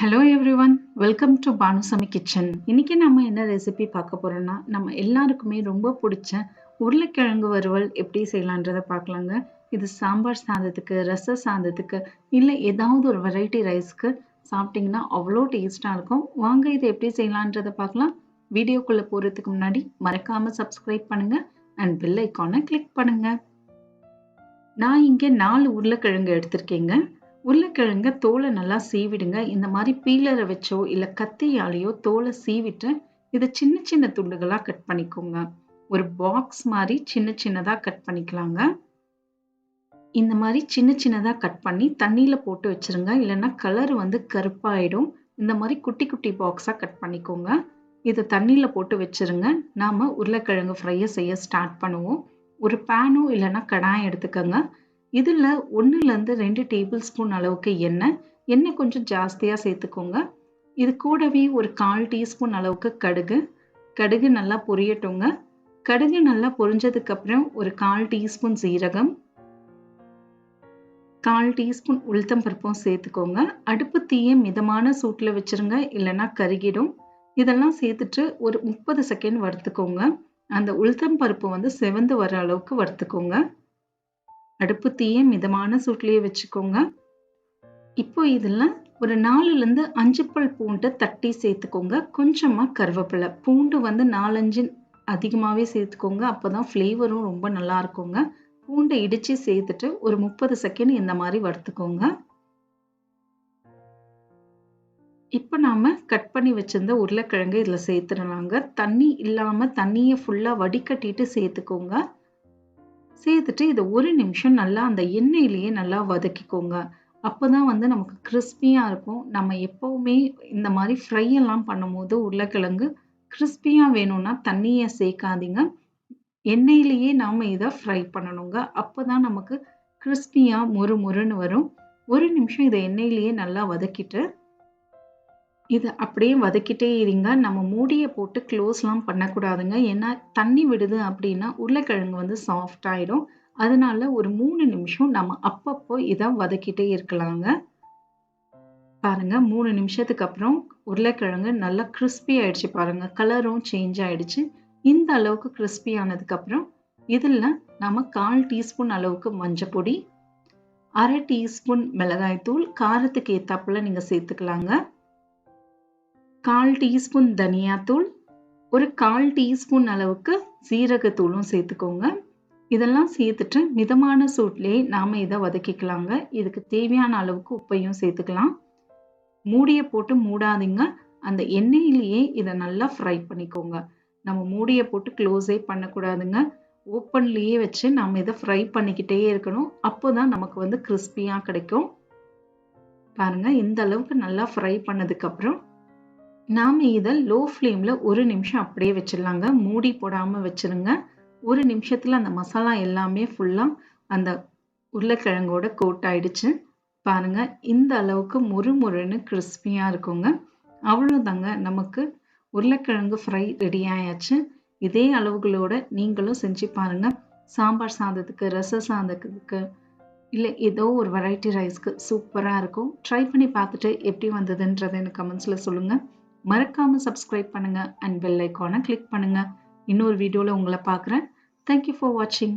Hello everyone, welcome to Banu kitchen. இன்னைக்கு நாம என்ன ரெசிபி பார்க்க போறோம்னா நம்ம எல்லாருக்குமே ரொம்ப பிடிச்ச உருளைக்கிழங்கு வறுவல் எப்படி செய்யலாம்ன்றதை பார்க்கலாங்க. இது சாம்பார் சாதத்துக்கு, ரச சாதத்துக்கு இல்ல ஏதாவது ஒரு வெரைட்டி ரைஸ்க்கு சாப்பிட்டீங்கன்னா அவ்வளோ டேஸ்டா இருக்கும். வாங்க இதை எப்படி செய்யலாம்ன்றதை பார்க்கலாம். வீடியோக்குள்ள போறதுக்கு முன்னாடி மறக்காம சப்ஸ்கிரைப் பண்ணுங்க அண்ட் பெல் ஐகானை கிளிக் பண்ணுங்க. நான் இங்க 4 உருளைக்கிழங்கு எடுத்திருக்கேங்க. உருளைக்கிழங்க தோலை நல்லா சீவிடுங்க. இந்த மாதிரி பீலரை வச்சோ இல்ல கத்தியாலேயோ தோலை சீவிட்டு இதை சின்ன சின்ன துண்டுகளா கட் பண்ணிக்கோங்க. ஒரு பாக்ஸ் மாதிரி சின்ன சின்னதா கட் பண்ணிக்கலாங்க. இந்த மாதிரி சின்ன சின்னதா கட் பண்ணி தண்ணியில போட்டு வச்சிருங்க. இல்லைன்னா கலர் கருப்பாயிடும். இந்த மாதிரி குட்டி குட்டி பாக்ஸா கட் பண்ணிக்கோங்க. இதை தண்ணியில போட்டு வச்சிருங்க. நாம உருளைக்கிழங்கு ஃப்ரையை செய்ய ஸ்டார்ட் பண்ணுவோம். ஒரு பேனோ இல்லைன்னா கடாயம் எடுத்துக்கோங்க. இதுல 1-2 டேபிள் ஸ்பூன் அளவுக்கு எண்ணெய் கொஞ்சம் ஜாஸ்தியா சேர்த்துக்கோங்க. இது கூடவே ஒரு 1/4 டீஸ்பூன் அளவுக்கு கடுகு நல்லா பொரியட்டுங்க. கடுகு நல்லா பொரிஞ்சதுக்கு அப்புறம் ஒரு 1/4 டீஸ்பூன் சீரகம், 1/4 டீஸ்பூன் உளுத்தம் பருப்பும் சேர்த்துக்கோங்க. அடுப்பு தீயை மிதமான சூட்டுல வச்சிருங்க, இல்லைன்னா கருகிடும். இதெல்லாம் சேர்த்துட்டு ஒரு 30 செகண்ட் வறுத்துக்கோங்க. அந்த உளுத்தம் பருப்பு செவந்து வர அளவுக்கு வறுத்துக்கோங்க. அடுப்பு தீயை மிதமான சூட்லயே வச்சுக்கோங்க. இப்போ இதுல ஒரு 4-5 பல் பூண்டை தட்டி சேர்த்துக்கோங்க. கொஞ்சமா கருவேப்பிலை. பூண்டு 4-5 அதிகமாவே சேர்த்துக்கோங்க. அப்பதான் ஃப்ளேவரும் ரொம்ப நல்லா இருக்குங்க. பூண்டை இடிச்சு சேர்த்துட்டு ஒரு 30 செகண்ட் இந்த மாதிரி வறுத்துக்கோங்க. இப்போ நாம கட் பண்ணி வச்சிருந்த உருளைக்கிழங்கு இதுல சேர்த்துடலாங்க. தண்ணி இல்லாம தண்ணியை ஃபுல்லா வடிகட்டிட்டு சேர்த்துக்கோங்க. சேர்த்துட்டு இதை 1 நிமிஷம் நல்லா அந்த எண்ணெயிலேயே நல்லா வதக்கிக்கோங்க. அப்போதான் நமக்கு கிறிஸ்பியா இருக்கும். நம்ம எப்பவுமே இந்த மாதிரி ஃப்ரை எல்லாம் பண்ணும்போது உருளைக்கிழங்கு கிறிஸ்பியா வேணும்னா தண்ணியை சேர்க்காதீங்க. எண்ணெயிலேயே நாம இதை ஃப்ரை பண்ணணுங்க. அப்போதான் நமக்கு கிறிஸ்பியா மொறுன்னு வரும். 1 நிமிஷம் இதை எண்ணெயிலேயே நல்லா வதக்கிட்டு இதை அப்படியே வதக்கிட்டே இருங்க. நம்ம மூடியை போட்டு க்ளோஸ்லாம் பண்ணக்கூடாதுங்க. ஏன்னா தண்ணி விடுது அப்படின்னா உருளைக்கிழங்கு சாஃப்ட் ஆயிடும். அதனால ஒரு 3 நிமிஷம் நம்ம அப்பப்போ இதை வதக்கிட்டே இருக்கலாங்க. பாருங்க, 3 நிமிஷத்துக்கு அப்புறம் உருளைக்கிழங்கு நல்லா கிறிஸ்பி ஆயிடுச்சு. பாருங்க, கலரும் சேஞ்ச் ஆயிடுச்சு. இந்த அளவுக்கு கிறிஸ்பி ஆனதுக்கு அப்புறம் இதுல நம்ம 1/4 டீஸ்பூன் அளவுக்கு மஞ்சள் பொடி, 1/2 டீஸ்பூன் மிளகாய் தூள், காரத்துக்கு ஏத்தாப்புல நீங்க சேர்த்துக்கலாங்க. 1/4 டீஸ்பூன் தனியாத்தூள், ஒரு 1/4 டீஸ்பூன் அளவுக்கு சீரகத்தூளும் சேர்த்துக்கோங்க. இதெல்லாம் சேர்த்துட்டு மிதமான சூட்லேயே நாம இதை வதக்கிக்கலாங்க. இதுக்கு தேவையான அளவுக்கு உப்பையும் சேர்த்துக்கலாம். மூடியை போட்டு மூடாதீங்க. அந்த எண்ணெயிலேயே இதை நல்லா ஃப்ரை பண்ணிக்கோங்க. நம்ம மூடியை போட்டு க்ளோஸே பண்ணக்கூடாதுங்க. ஓப்பன்லேயே வச்சு நம்ம இதை ஃப்ரை பண்ணிக்கிட்டே இருக்கணும். அப்போதான் நமக்கு கிறிஸ்பியா கிடைக்கும். பாருங்க, இந்த அளவுக்கு நல்லா ஃப்ரை பண்ணதுக்கு அப்புறம் நாம இதை லோ ஃப்ளேம்ல 1 நிமிஷம் அப்படியே வச்சிடலாங்க. மூடி போடாம வச்சிருங்க. 1 நிமிஷத்துல அந்த மசாலா எல்லாமே ஃபுல்லா அந்த உருளைக்கிழங்கோட கோட் ஆயிடுச்சு. பாருங்க, இந்த அளவுக்கு மொறுன்னு கிறிஸ்பியா இருக்குங்க. அவ்வளவுதாங்க, நமக்கு உருளைக்கிழங்கு ஃப்ரை ரெடி ஆயாச்சு. இதே அளவுகளோட நீங்களும் செஞ்சு பாருங்க. சாம்பார் சாதத்துக்கு, ரச சாதத்துக்கு இல்ல ஏதோ ஒரு வெரைட்டி ரைஸ்க்கு சூப்பரா இருக்கும். ட்ரை பண்ணி பார்த்துட்டு எப்படி வந்ததுன்றதை எனக்கு கமெண்ட்ஸ்ல சொல்லுங்க. மறக்காம சப்ஸ்கிரைப் பண்ணுங்க அண்ட் பெல் ஐகானை கிளிக் பண்ணுங்க. இன்னொரு வீடியோல உங்களை பார்க்குறேன். தேங்க்யூ ஃபார் வாட்சிங்.